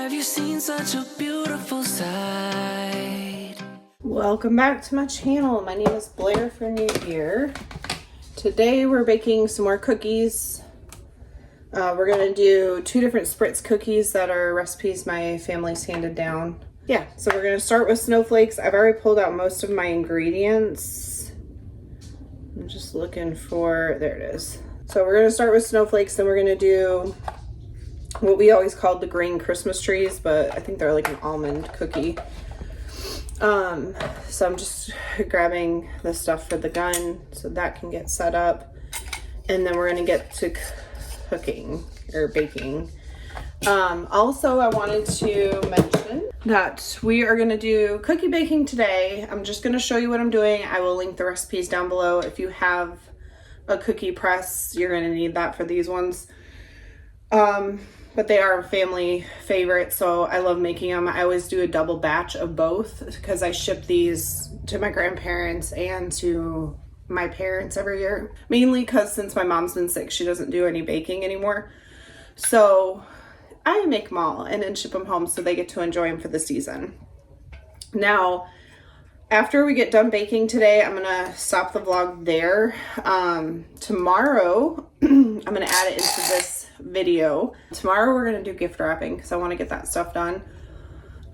Have you seen such a beautiful sight? Welcome back to my channel. My name is Blair if you're new here. Today we're baking some more cookies. We're gonna do 2 different spritz cookies that are recipes my family's handed down. Yeah, so we're gonna start with snowflakes. I've already pulled out most of my ingredients. I'm just looking for, there it is. So we're gonna start with snowflakes, then we're gonna do what we always called the green Christmas trees, but I think they're like an almond cookie. So I'm just grabbing the stuff for the gun so that can get set up, and then we're gonna get to cooking or baking. Also, I wanted to mention that we are gonna do cookie baking today. I'm just gonna show you what I'm doing. I will link the recipes down below. If you have a cookie press, you're gonna need that for these ones. But they are a family favorite, so I love making them. I always do a double batch of both because I ship these to my grandparents and to my parents every year. Mainly because since my mom's been sick, she doesn't do any baking anymore. So I make them all and then ship them home so they get to enjoy them for the season. Now, after we get done baking today, I'm gonna stop the vlog there. Tomorrow, I'm gonna add it into this video. Tomorrow we're gonna do gift wrapping because I want to get that stuff done.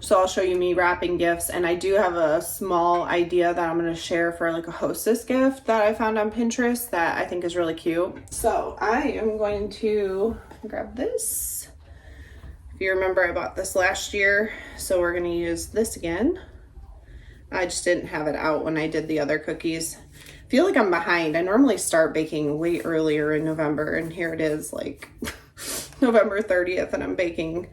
So I'll show you me wrapping gifts, and I do have a small idea that I'm gonna share for like a hostess gift that I found on Pinterest that I think is really cute. So I am going to grab this. If you remember, I bought this last year, so we're gonna use this again. I just didn't have it out when I did the other cookies. I feel like I'm behind. I normally start baking way earlier in November, and here it is like November 30th and I'm baking.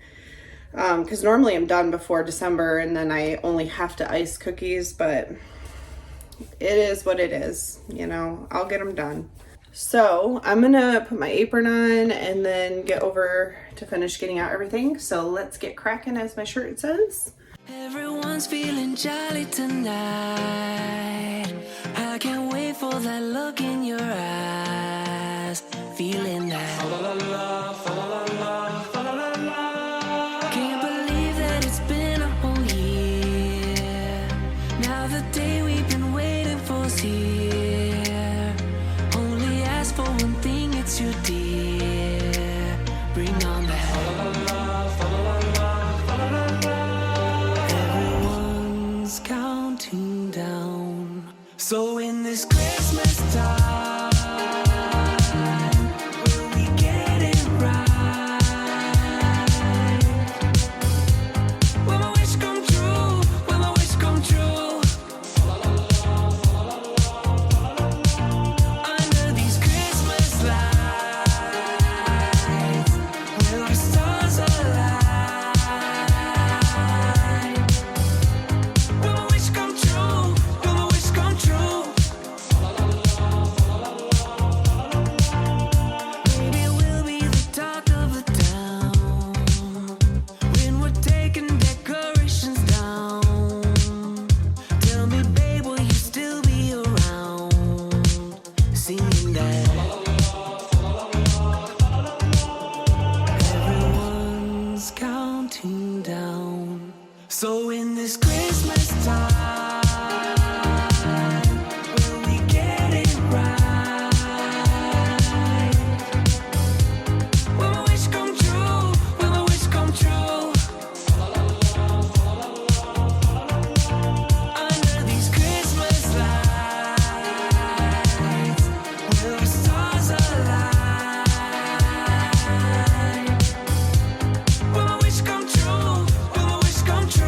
Because normally I'm done before December and then I only have to ice cookies, but it is what it is. You know, I'll get them done. So I'm gonna put my apron on and then get over to finish getting out everything. So let's get cracking, as my shirt says. Everyone's feeling jolly tonight. I can't wait for that look in your eyes. Feeling that. Fa la la, fa la la, fa la la. Can't believe that it's been a whole year. Now the day we've been waiting for's here. Only ask for one thing, it's you, dear. Bring on that. Fa la la, fa la la, fa la la. Counting down. So in this Christmas time, will we get it right? Will my wish come true? Will my wish come true? Under these Christmas lights, will our stars align? So in this Christmas time, will we get it right? Will my wish come true? Will my wish come true? Under these Christmas lights, will our stars align? Will my wish come true? Will my wish come true?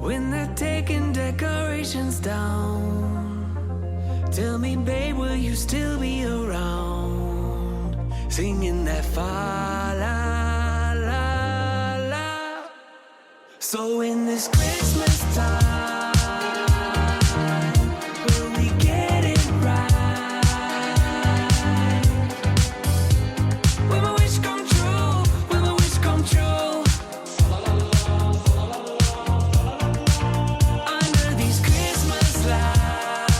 When they're taking decorations down, tell me, babe, will you still be around? Singing that fa la la la. So in this Christmas time, will we get it right? Will my wish come true? Will my wish come true? Under these Christmas lights,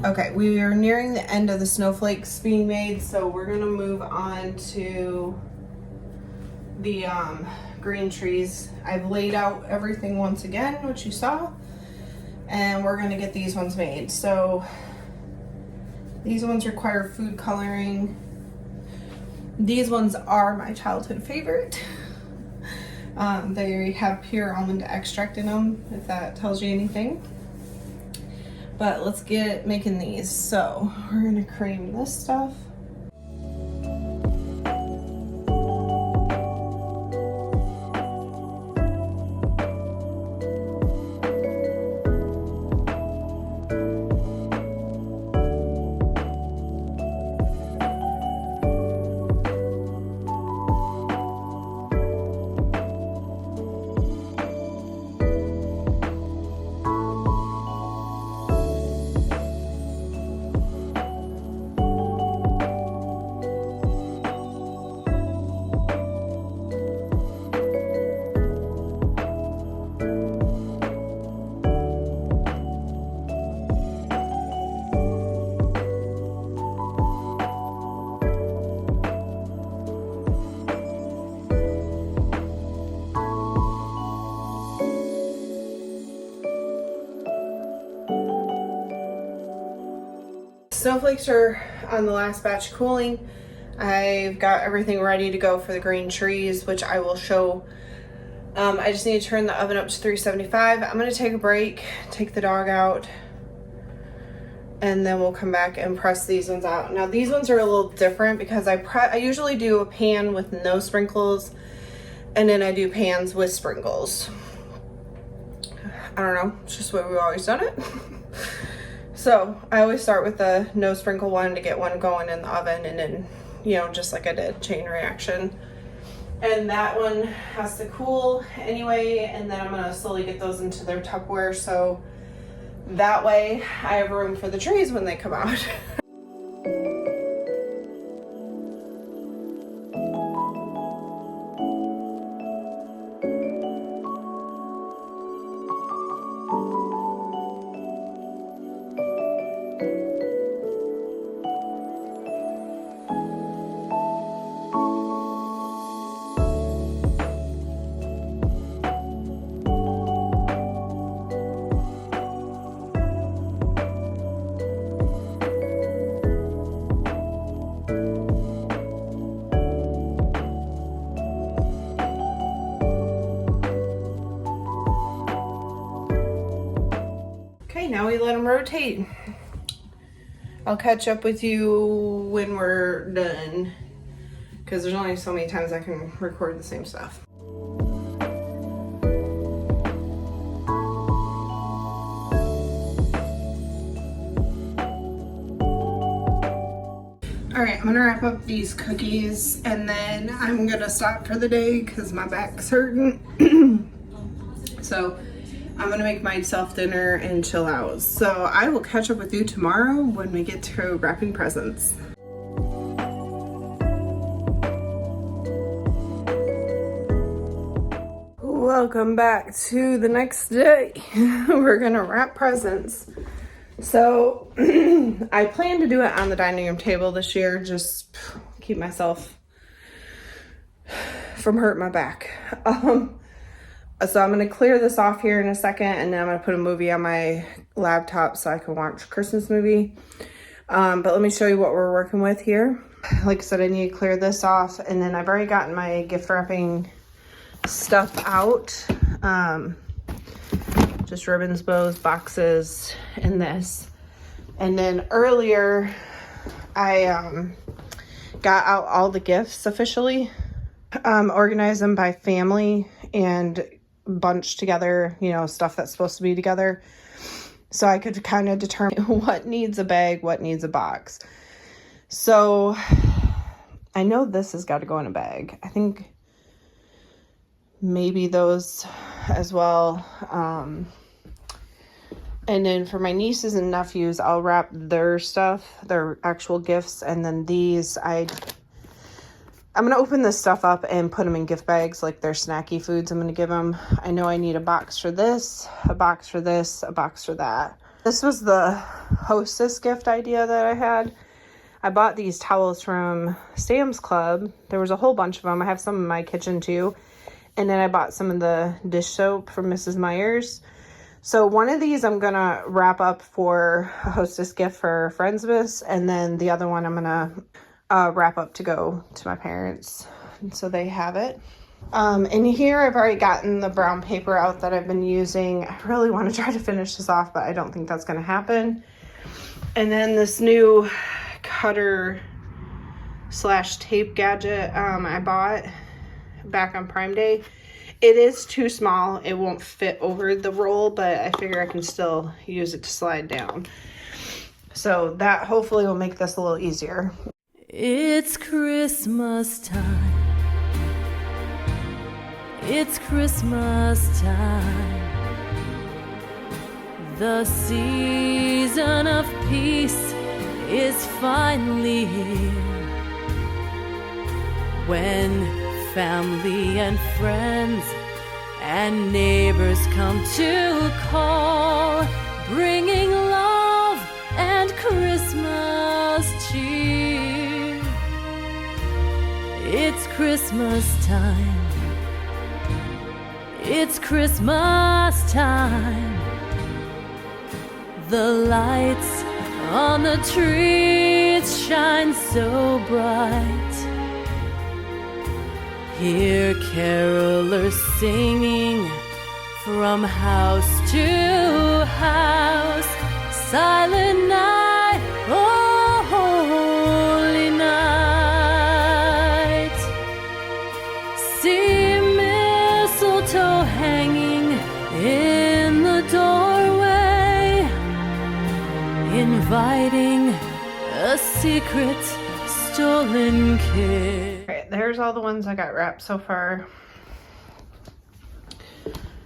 Okay, we are nearing the end of the snowflakes being made, so we're gonna move on to the green trees. I've laid out everything once again, which you saw, and we're gonna get these ones made. So these ones require food coloring. These ones are my childhood favorite. They have pure almond extract in them, if that tells you anything. But let's get making these. So we're gonna cream this stuff. Snowflakes are on the last batch cooling. I've got everything ready to go for the green trees, which I will show. I just need to turn the oven up to 375. I'm gonna take a break, take the dog out, and then we'll come back and press these ones out. Now these ones are a little different because I usually do a pan with no sprinkles, and then I do pans with sprinkles. I don't know, it's just the way we've always done it. So I always start with the no sprinkle one to get one going in the oven, and then, you know, just like I did, chain reaction. And that one has to cool anyway, and then I'm gonna slowly get those into their Tupperware, so that way I have room for the trees when they come out. Now we let them rotate. I'll catch up with you when we're done, because there's only so many times I can record the same stuff. All right, I'm gonna wrap up these cookies and then I'm gonna stop for the day because my back's hurting. So I'm gonna make myself dinner and chill out. So I will catch up with you tomorrow when we get to wrapping presents. Welcome back to the next day. We're gonna wrap presents. So I plan to do it on the dining room table this year, just keep myself from hurting my back. So I'm gonna clear this off here in a second, and then I'm gonna put a movie on my laptop so I can watch a Christmas movie. But let me show you what we're working with here. Like I said, I need to clear this off, and then I've already gotten my gift wrapping stuff out. Just ribbons, bows, boxes, and this. And then earlier, I got out all the gifts officially, organized them by family, and bunched together, you know, stuff that's supposed to be together, so I could kind of determine what needs a bag, what needs a box. So I know this has got to go in a bag. I think maybe those as well. And then for my nieces and nephews, I'll wrap their stuff, their actual gifts, and then these I'm going to open this stuff up and put them in gift bags, like their snacky foods I'm going to give them. I know I need a box for this, a box for this, a box for that. This was the hostess gift idea that I had. I bought these towels from Sam's Club. There was a whole bunch of them. I have some in my kitchen too. And then I bought some of the dish soap from Mrs. Meyer's. So one of these I'm gonna wrap up for a hostess gift for Friendsmas, and then the other one I'm gonna wrap up to go to my parents, and so they have it. In here I've already gotten the brown paper out that I've been using. I really want to try to finish this off, but I don't think that's gonna happen. And then this new cutter slash tape gadget I bought back on Prime Day. It is too small. It won't fit over the roll, but I figure I can still use it to slide down. So that hopefully will make this a little easier. It's Christmas time. It's Christmas time. The season of peace is finally here. When family and friends and neighbors come to call, bringing love and Christmas cheer. It's Christmas time. It's Christmas time. The lights on the trees shine so bright. Hear carolers singing from house to house. Silent night, oh holy night. See mistletoe hanging in the doorway, inviting a secret stolen kiss. There's all the ones I got wrapped so far.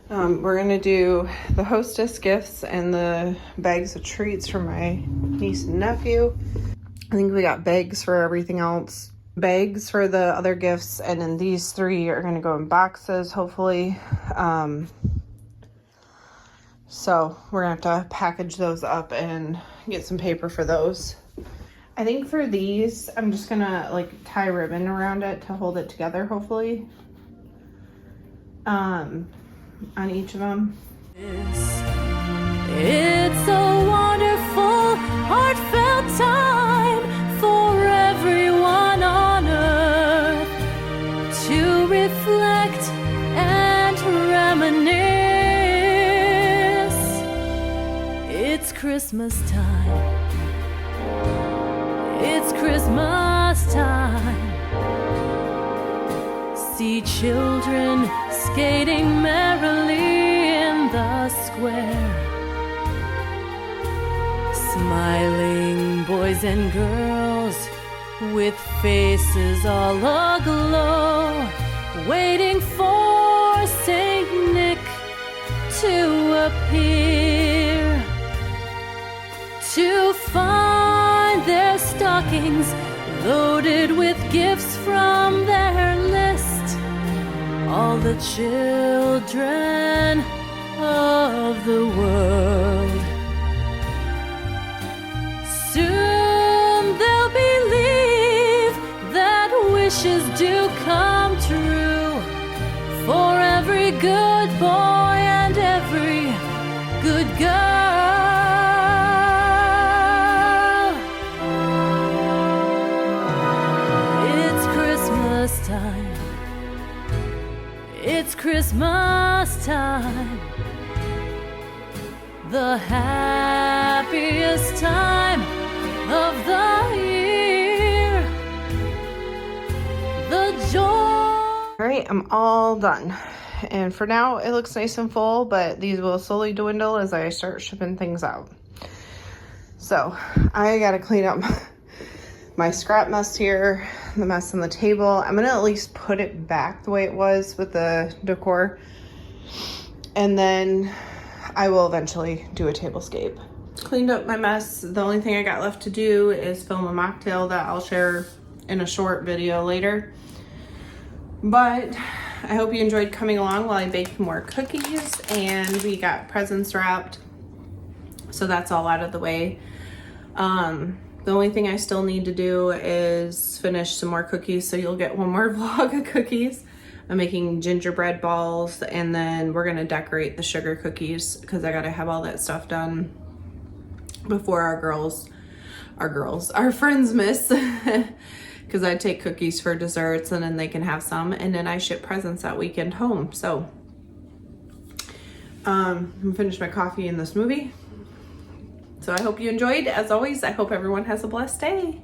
We're gonna do the hostess gifts and the bags of treats for my niece and nephew. I think we got bags for everything else, bags for the other gifts, and then these three are gonna go in boxes hopefully. So we're gonna have to package those up and get some paper for those. I think for these, I'm just gonna like tie ribbon around it to hold it together, hopefully, on each of them. It's a wonderful, heartfelt time for everyone on earth to reflect and reminisce. It's Christmas time. It's Christmas time. See children skating merrily in the square. Smiling boys and girls with faces all aglow, waiting for Saint Nick to appear, to find their stockings loaded with gifts from their list. All the children of the world. Soon they'll believe that wishes do come true for every good boy and every good girl. It's Christmas time, the happiest time of the year. The joy. All right, I'm all done. And for now, it looks nice and full, but these will slowly dwindle as I start shipping things out. So I gotta clean up my scrap mess here, the mess on the table. I'm gonna at least put it back the way it was with the decor, and then I will eventually do a tablescape. Cleaned up my mess. The only thing I got left to do is film a mocktail that I'll share in a short video later. But I hope you enjoyed coming along while I baked more cookies and we got presents wrapped. So that's all out of the way. The only thing I still need to do is finish some more cookies, so you'll get one more vlog of cookies. I'm making gingerbread balls, and then we're gonna decorate the sugar cookies because I gotta have all that stuff done before our friends miss. Because I take cookies for desserts and then they can have some, and then I ship presents that weekend home. So I'm gonna finish my coffee and this movie. So I hope you enjoyed. As always, I hope everyone has a blessed day.